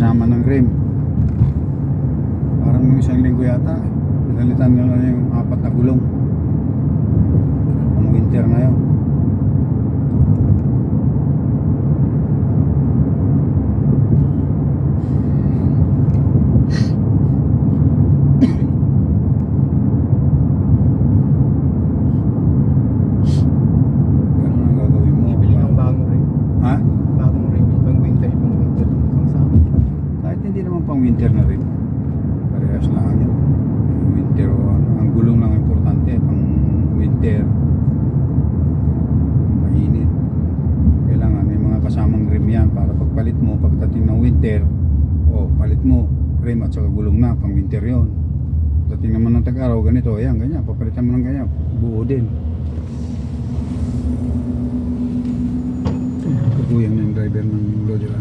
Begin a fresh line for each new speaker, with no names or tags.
sinama ng rim. Parang nung isang linggo yata, pinalitan nila na yung 4 na gulong. Ang winter na yun. Ganun ang gagawin mo.
Bibili ng bagong ring.
Ha?
Bagong ring. Ibang winter, ibang winter. Ibang summer.
Kahit hindi naman pang winter na rin. Parehas lang yan. Winter o ano. Ang gulong lang importante. Pang winter. Mainit. Kailangan may mga kasamang rim yan para pagpalit mo pagdating ng winter. O palit mo rim at saka gulong na. Pang winter yon. Pagdating naman ng tag-araw ganito. Ayan ganyan. Papalitan mo ng ganyan. Buo din. Kaguyang na yung driver ng Lodira.